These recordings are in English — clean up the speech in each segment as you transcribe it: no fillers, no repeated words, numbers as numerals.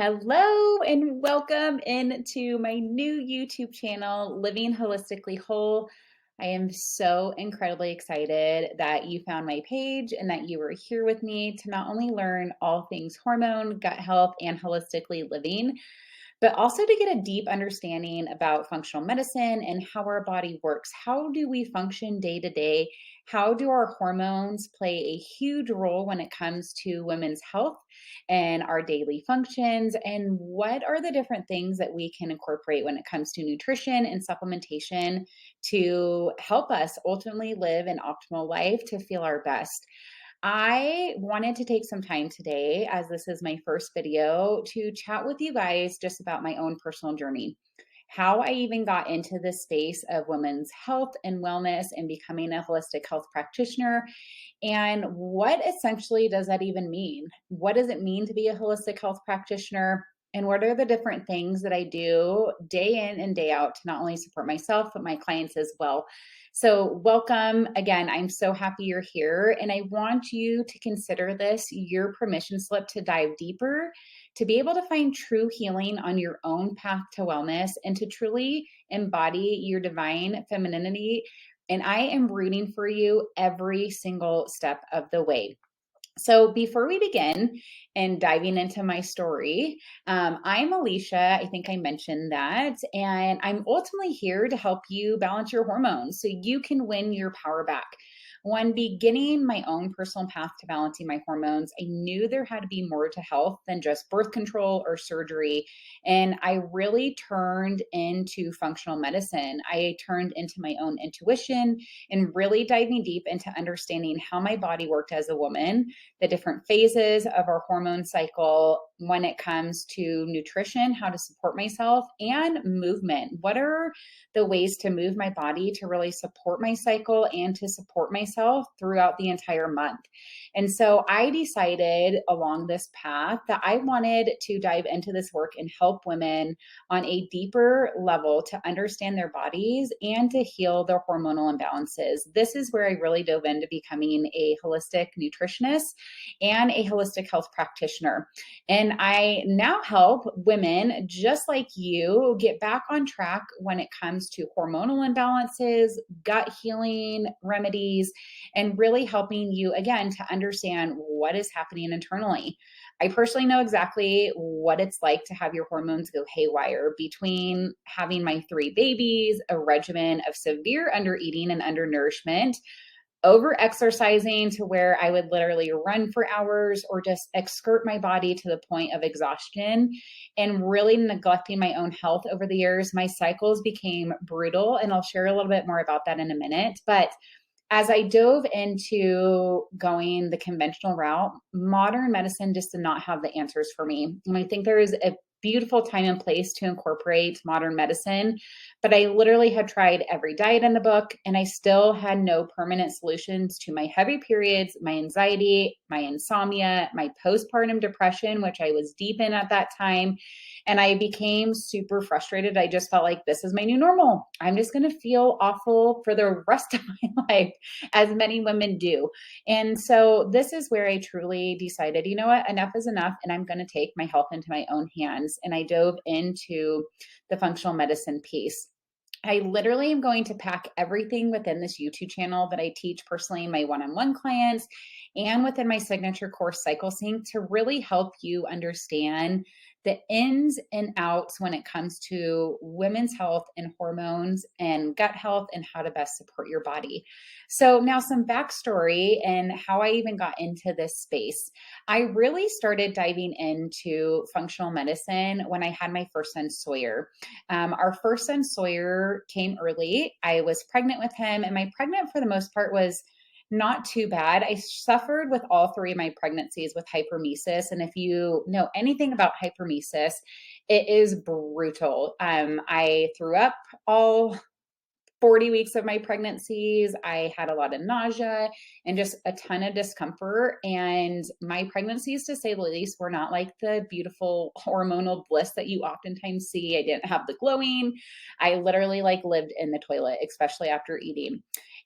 Hello and welcome into my new YouTube channel, Living Holistically Whole. I am so incredibly excited that you found my page and that you were here with me to not only learn all things hormone, gut health, and holistically living, but also to get a deep understanding about functional medicine and how our body works. How do we function day to day? How do our hormones play a huge role when it comes to women's health and our daily functions? And what are the different things that we can incorporate when it comes to nutrition and supplementation to help us ultimately live an optimal life to feel our best? I wanted to take some time today, as this is my first video, to chat with you guys just about my own personal journey. How I even got into this space of women's health and wellness and becoming a holistic health practitioner. And what essentially does that even mean? What does it mean to be a holistic health practitioner? And what are the different things that I do day in and day out to not only support myself, but my clients as well? So, welcome again. I'm so happy you're here. And I want you to consider this your permission slip to dive deeper, to be able to find true healing on your own path to wellness, and to truly embody your divine femininity. And I am rooting for you every single step of the way. So, before we begin and diving into my story, I'm Alicia. I think I mentioned that. And I'm ultimately here to help you balance your hormones so you can win your power back. When beginning my own personal path to balancing my hormones, I knew there had to be more to health than just birth control or surgery. And I really turned into functional medicine. I turned into my own intuition and really diving deep into understanding how my body worked as a woman, the different phases of our hormone cycle when it comes to nutrition, how to support myself, and movement. What are the ways to move my body to really support my cycle and to support myself throughout the entire month? And so I decided along this path that I wanted to dive into this work and help women on a deeper level to understand their bodies and to heal their hormonal imbalances. This is where I really dove into becoming a holistic nutritionist and a holistic health practitioner. And I now help women just like you get back on track when it comes to hormonal imbalances, gut healing remedies, and really helping you again to understand what is happening internally. I personally know exactly what it's like to have your hormones go haywire between having my three babies, a regimen of severe undereating and undernourishment, over exercising to where I would literally run for hours or just excert my body to the point of exhaustion, and really neglecting my own health over the years. My cycles became brutal, and I'll share a little bit more about that in a minute. But as I dove into going the conventional route, modern medicine just did not have the answers for me. And I think there is a beautiful time and place to incorporate modern medicine. But I literally had tried every diet in the book, and I still had no permanent solutions to my heavy periods, my anxiety, my insomnia, my postpartum depression, which I was deep in at that time. And I became super frustrated. I just felt like this is my new normal. I'm just going to feel awful for the rest of my life, as many women do. And so this is where I truly decided, you know what, enough is enough. And I'm going to take my health into my own hands. And I dove into the functional medicine piece. I literally am going to pack everything within this YouTube channel that I teach personally, my one-on-one clients, and within my signature course, Cycle Sync, to really help you understand the ins and outs when it comes to women's health and hormones and gut health and how to best support your body. So now some backstory and how I even got into this space. I really started diving into functional medicine when I had my first son, Sawyer. Our first son, Sawyer, came early. I was pregnant with him, and my pregnant for the most part was not too bad. I suffered with all three of my pregnancies with hypermesis. And if you know anything about hypermesis, it is brutal. I threw up all 40 weeks of my pregnancies. I had a lot of nausea and just a ton of discomfort. And my pregnancies, to say the least, were not like the beautiful hormonal bliss that you oftentimes see. I didn't have the glowing. I literally lived in the toilet, especially after eating.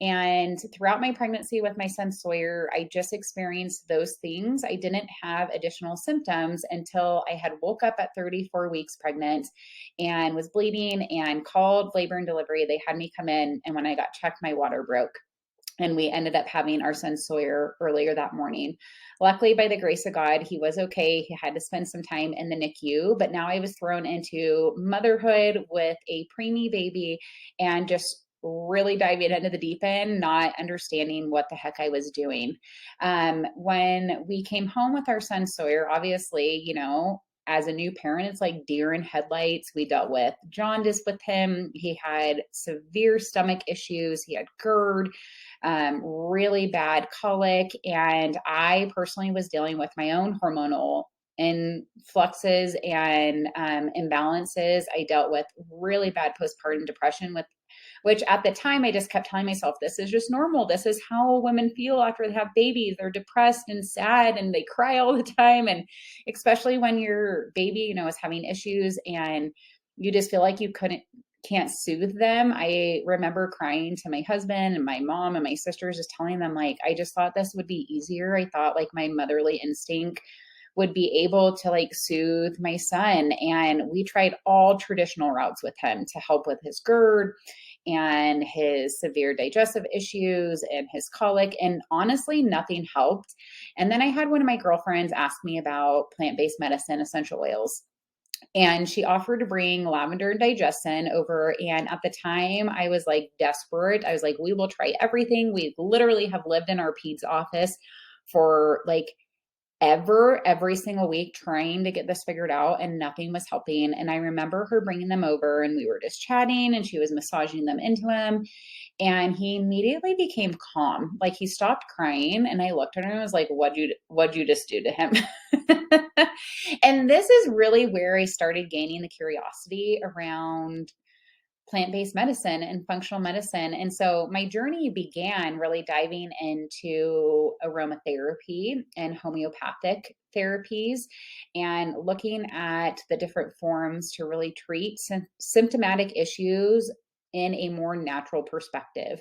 And throughout my pregnancy with my son Sawyer, I just experienced those things. I didn't have additional symptoms until I had woke up at 34 weeks pregnant and was bleeding and called labor and delivery. They had me come in, and when I got checked, my water broke, and we ended up having our son Sawyer earlier that morning. Luckily, by the grace of God, he was okay. He had to spend some time in the NICU, but now I was thrown into motherhood with a preemie baby and just really diving into the deep end, not understanding what the heck I was doing. When we came home with our son Sawyer, obviously, as a new parent, it's like deer in headlights. We dealt with jaundice with him. He had severe stomach issues. He had GERD, really bad colic. And I personally was dealing with my own hormonal influxes and imbalances. I dealt with really bad postpartum depression, which at the time I just kept telling myself, this is just normal. This is how women feel after they have babies. They're depressed and sad and they cry all the time. And especially when your baby, is having issues and you just feel like you can't soothe them. I remember crying to my husband and my mom and my sisters, just telling them, like, I just thought this would be easier. I thought like my motherly instinct would be able to like soothe my son. And we tried all traditional routes with him to help with his GERD and his severe digestive issues and his colic. And honestly, nothing helped. And then I had one of my girlfriends ask me about plant-based medicine, essential oils. And she offered to bring lavender and digestin over. And at the time, I was like desperate. I was like, we will try everything. We literally have lived in our peds office for like every single week trying to get this figured out, and nothing was helping. And I remember her bringing them over and we were just chatting and she was massaging them into him, and he immediately became calm. Like he stopped crying, and I looked at her and was like, what'd you just do to him? And this is really where I started gaining the curiosity around plant-based medicine and functional medicine. And so my journey began really diving into aromatherapy and homeopathic therapies and looking at the different forms to really treat symptomatic issues in a more natural perspective.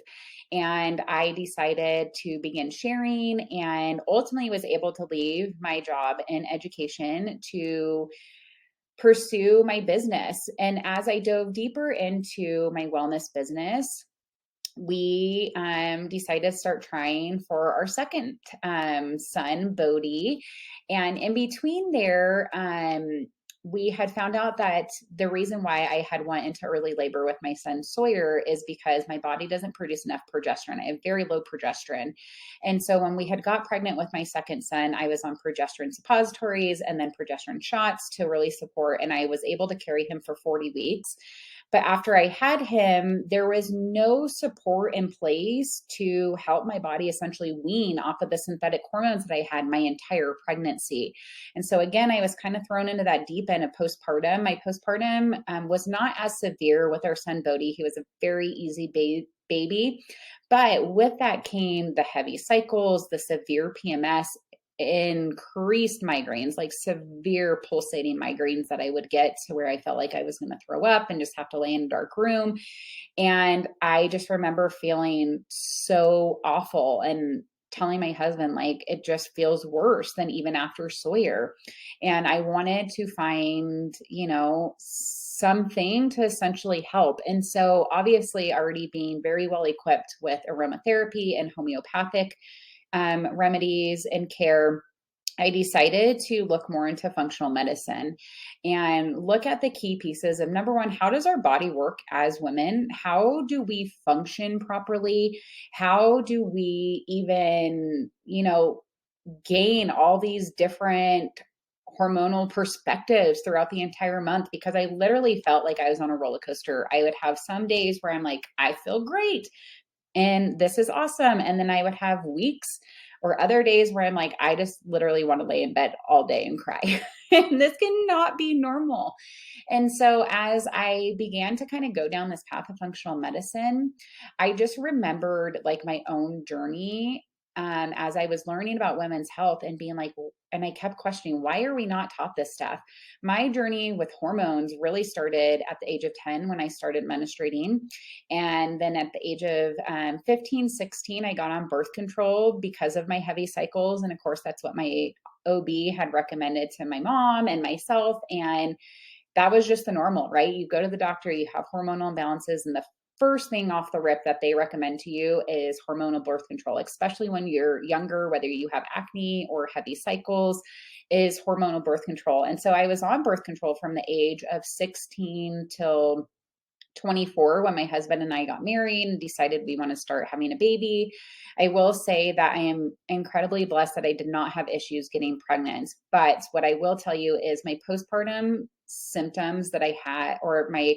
And I decided to begin sharing, and ultimately was able to leave my job in education to pursue my business. And as I dove deeper into my wellness business, we decided to start trying for our second son, Bodhi. And in between there, we had found out that the reason why I had went into early labor with my son Sawyer is because my body doesn't produce enough progesterone. I have very low progesterone. And so when we had got pregnant with my second son, I was on progesterone suppositories and then progesterone shots to really support, and I was able to carry him for 40 weeks. But after I had him, there was no support in place to help my body essentially wean off of the synthetic hormones that I had my entire pregnancy. And so, again, I was kind of thrown into that deep end of postpartum. My postpartum was not as severe with our son, Bodhi. He was a very easy baby. But with that came the heavy cycles, the severe PMS, increased migraines, like severe pulsating migraines that I would get to where I felt like I was going to throw up and just have to lay in a dark room. And I just remember feeling so awful and telling my husband, like, it just feels worse than even after Sawyer. And I wanted to find, something to essentially help. And so, obviously, already being very well equipped with aromatherapy and homeopathic remedies and care, I decided to look more into functional medicine and look at the key pieces of, number one, how does our body work as women? How do we function properly? How do we even, gain all these different hormonal perspectives throughout the entire month? Because I literally felt like I was on a roller coaster. I would have some days where I'm like, I feel great and this is awesome. And then I would have weeks or other days where I'm like, I just literally want to lay in bed all day and cry. And this cannot be normal. And so as I began to kind of go down this path of functional medicine, I just remembered like my own journey as I was learning about women's health and being like, and I kept questioning, why are we not taught this stuff? My journey with hormones really started at the age of 10 when I started menstruating. And then at the age of 15, 16, I got on birth control because of my heavy cycles. And of course, that's what my OB had recommended to my mom and myself. And that was just the normal, right? You go to the doctor, you have hormonal imbalances, and the first thing off the rip that they recommend to you is hormonal birth control, especially when you're younger, whether you have acne or heavy cycles, is hormonal birth control. And so I was on birth control from the age of 16 till 24 when my husband and I got married and decided we want to start having a baby. I will say that I am incredibly blessed that I did not have issues getting pregnant. But what I will tell you is my postpartum symptoms that I had, or my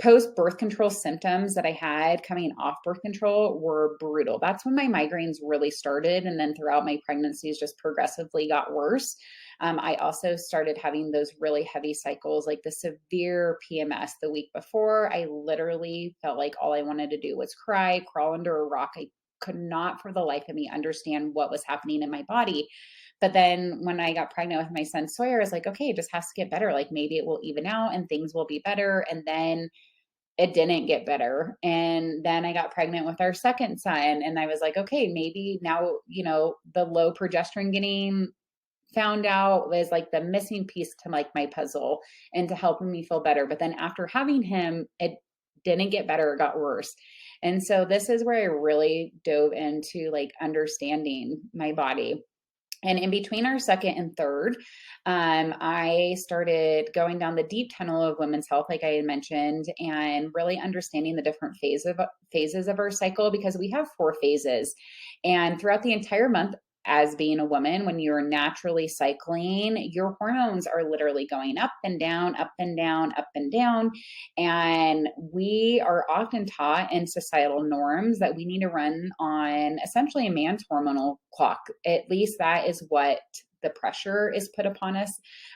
post birth control symptoms that I had coming off birth control were brutal. That's when my migraines really started. And then throughout my pregnancies, just progressively got worse. I also started having those really heavy cycles, like the severe PMS the week before. I literally felt like all I wanted to do was cry, crawl under a rock. I could not for the life of me understand what was happening in my body. But then when I got pregnant with my son Sawyer, I was like, okay, it just has to get better. Like maybe it will even out and things will be better. And then it didn't get better. And then I got pregnant with our second son. And I was like, okay, maybe now, the low progesterone getting found out was like the missing piece to like my puzzle and to helping me feel better. But then after having him, it didn't get better, it got worse. And so this is where I really dove into like understanding my body. And in between our second and third, I started going down the deep tunnel of women's health, like I had mentioned, and really understanding the different phases of our cycle, because we have 4 phases. And throughout the entire month, as being a woman, when you're naturally cycling, your hormones are literally going up and down, up and down, up and down. And we are often taught in societal norms that we need to run on essentially a man's hormonal clock. At least that is what the pressure is put upon us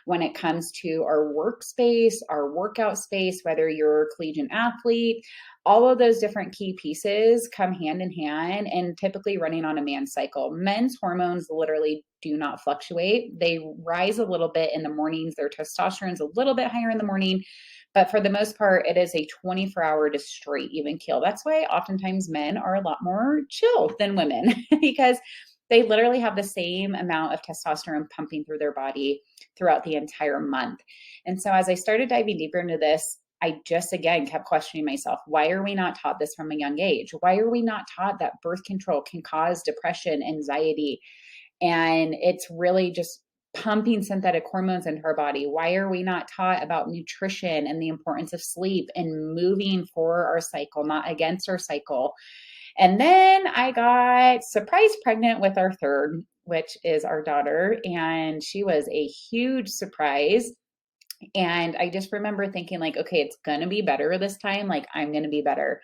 when it comes to our workspace, our workout space, whether you're a collegiate athlete. All of those different key pieces come hand in hand and typically running on a man's cycle. Men's hormones literally do not fluctuate. They rise a little bit in the mornings. Their testosterone's a little bit higher in the morning, but for the most part, it is a 24-hour to straight even keel. That's why oftentimes men are a lot more chill than women because they literally have the same amount of testosterone pumping through their body throughout the entire month. And so as I started diving deeper into this, I just again kept questioning myself. Why are we not taught this from a young age? Why are we not taught that birth control can cause depression, anxiety, and it's really just pumping synthetic hormones into our body? Why are we not taught about nutrition and the importance of sleep and moving for our cycle, not against our cycle? And then I got surprise pregnant with our third, which is our daughter, and she was a huge surprise. And I just remember thinking like, okay, it's going to be better this time. Like I'm going to be better.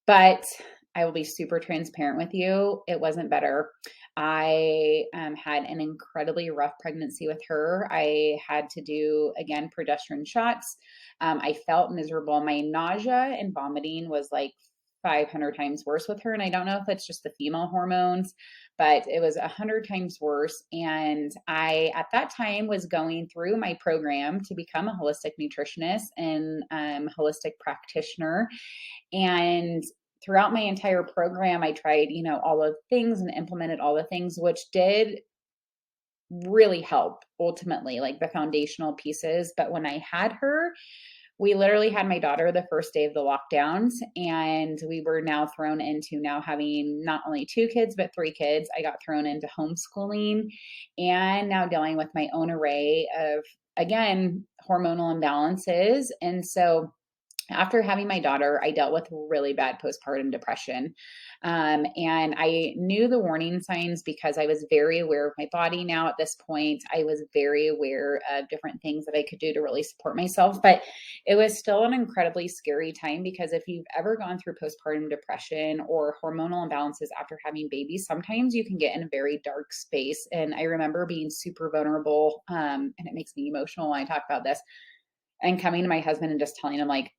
But I will be super transparent with you. It wasn't better. I had an incredibly rough pregnancy with her. I had to do, again, progesterone shots. I felt miserable. My nausea and vomiting was like 500 times worse with her. And I don't know if it's just the female hormones, but it was 100 times worse. And I, at that time, was going through my program to become a holistic nutritionist and holistic practitioner. And throughout my entire program, I tried, all of the things and implemented all the things, which did really help ultimately, like the foundational pieces. But when I had her, we literally had my daughter the first day of the lockdowns, and we were now thrown into now having not only 2 kids, but 3 kids. I got thrown into homeschooling and now dealing with my own array of, again, hormonal imbalances. And so after having my daughter, I dealt with really bad postpartum depression. And I knew the warning signs because I was very aware of my body now at this point. I was very aware of different things that I could do to really support myself. But it was still an incredibly scary time because if you've ever gone through postpartum depression or hormonal imbalances after having babies, sometimes you can get in a very dark space. And I remember being super vulnerable, and it makes me emotional when I talk about this, and coming to my husband and just telling him, like,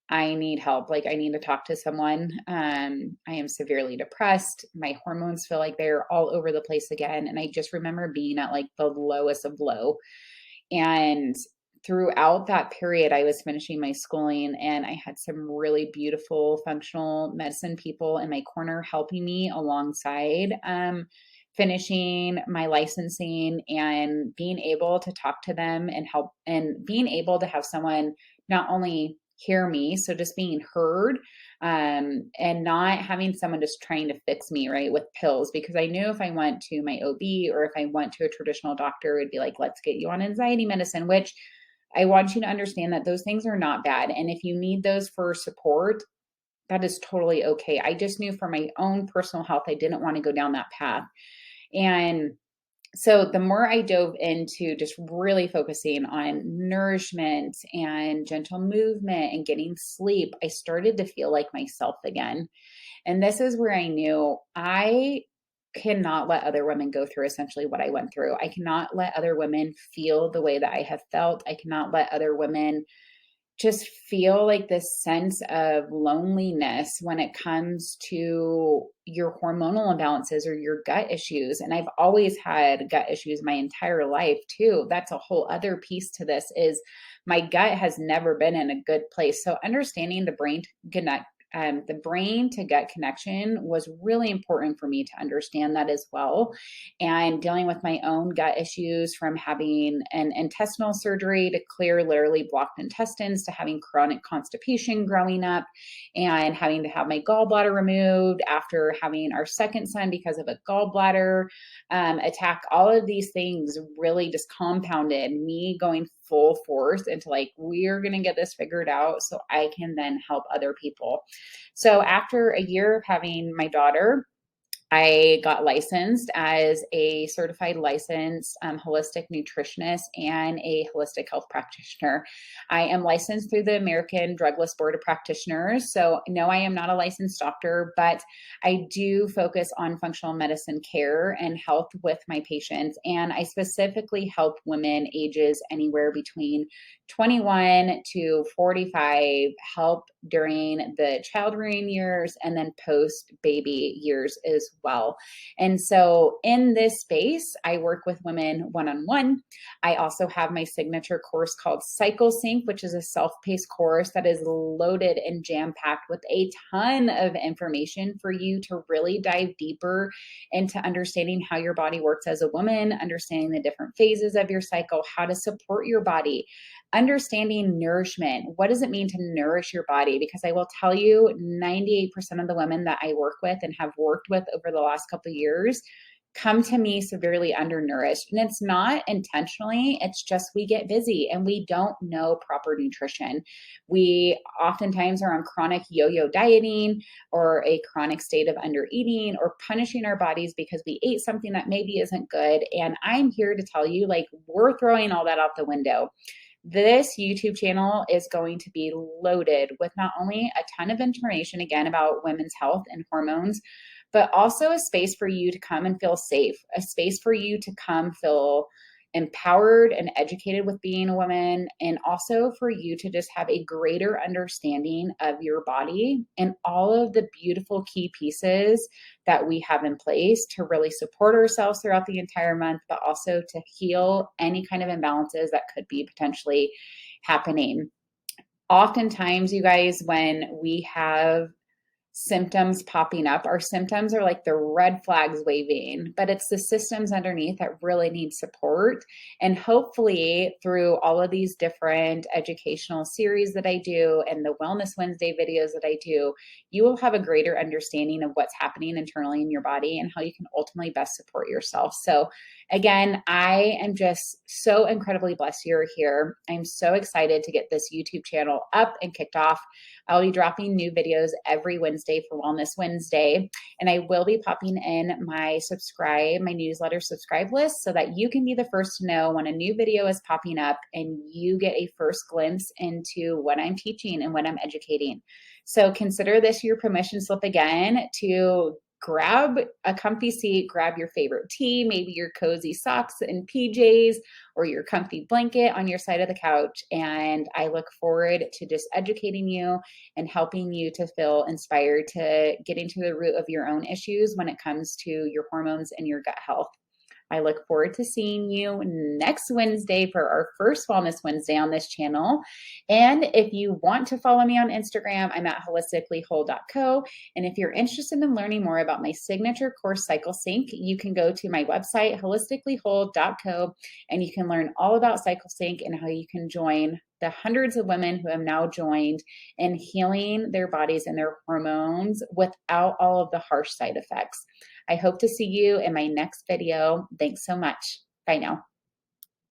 I need help. Like, I need to talk to someone. I am severely depressed. My hormones feel like they're all over the place again. And I just remember being at like the lowest of low. And throughout that period, I was finishing my schooling and I had some really beautiful functional medicine people in my corner helping me alongside finishing my licensing and being able to talk to them and help and being able to have someone not only hear me, so just being heard, and not having someone just trying to fix me right with pills, because I knew if I went to my OB or if I went to a traditional doctor, it'd be like, let's get you on anxiety medicine, which I want you to understand that those things are not bad. And if you need those for support, that is totally okay. I just knew for my own personal health, I didn't want to go down that path. And so the more I dove into just really focusing on nourishment and gentle movement and getting sleep, I started to feel like myself again. And this is where I knew I cannot let other women go through essentially what I went through. I cannot let other women feel the way that I have felt. I cannot let other women just feel like this sense of loneliness when it comes to your hormonal imbalances or your gut issues. And I've always had gut issues my entire life too. That's a whole other piece to this, is my gut has never been in a good place. So understanding the brain to gut connection was really important for me to understand that as well. And dealing with my own gut issues, from having an intestinal surgery to clear literally blocked intestines, to having chronic constipation growing up and having to have my gallbladder removed after having our second son because of a gallbladder attack. All of these things really just compounded me going full force into like, we're going to get this figured out so I can then help other people. So after a year of having my daughter, I got licensed as a certified licensed holistic nutritionist and a holistic health practitioner. I am licensed through the American Drugless Board of Practitioners. So, no, I am not a licensed doctor, but I do focus on functional medicine care and health with my patients. And I specifically help women ages anywhere between 21 to 45 help during the child rearing years and then post baby years as well. And so in this space, I work with women one on one. I also have my signature course called Cycle Sync, which is a self-paced course that is loaded and jam-packed with a ton of information for you to really dive deeper into understanding how your body works as a woman, understanding the different phases of your cycle, how to support your body, understanding nourishment. What does it mean to nourish your body? Because I will tell you, 98% of the women that I work with and have worked with over the last couple of years come to me severely undernourished. And it's not intentionally, it's just we get busy and we don't know proper nutrition. We oftentimes are on chronic yo-yo dieting or a chronic state of undereating or punishing our bodies because we ate something that maybe isn't good. And I'm here to tell you, like, we're throwing all that out the window. This YouTube channel is going to be loaded with not only a ton of information, again, about women's health and hormones, but also a space for you to come and feel safe, a space for you to come feel empowered and educated with being a woman, and also for you to just have a greater understanding of your body and all of the beautiful key pieces that we have in place to really support ourselves throughout the entire month, but also to heal any kind of imbalances that could be potentially happening. Oftentimes, you guys, when we have symptoms popping up, our symptoms are like the red flags waving, but it's the systems underneath that really need support. And hopefully through all of these different educational series that I do and the Wellness Wednesday videos that I do, you will have a greater understanding of what's happening internally in your body and how you can ultimately best support yourself. So again, I am just so incredibly blessed you're here. I'm so excited to get this YouTube channel up and kicked off. I'll be dropping new videos every Wednesday for Wellness Wednesday, and I will be popping in my newsletter subscribe list so that you can be the first to know when a new video is popping up and you get a first glimpse into what I'm teaching and what I'm educating. So consider this your permission slip again to grab a comfy seat, grab your favorite tea, maybe your cozy socks and PJs, or your comfy blanket on your side of the couch. And I look forward to just educating you and helping you to feel inspired to get into the root of your own issues when it comes to your hormones and your gut health. I look forward to seeing you next Wednesday for our first Wellness Wednesday on this channel. And if you want to follow me on Instagram, I'm at holisticallywhole.co. And if you're interested in learning more about my signature course, Cycle Sync, you can go to my website, holisticallywhole.co, and you can learn all about Cycle Sync and how you can join the hundreds of women who have now joined in healing their bodies and their hormones without all of the harsh side effects. I hope to see you in my next video. Thanks so much. Bye now.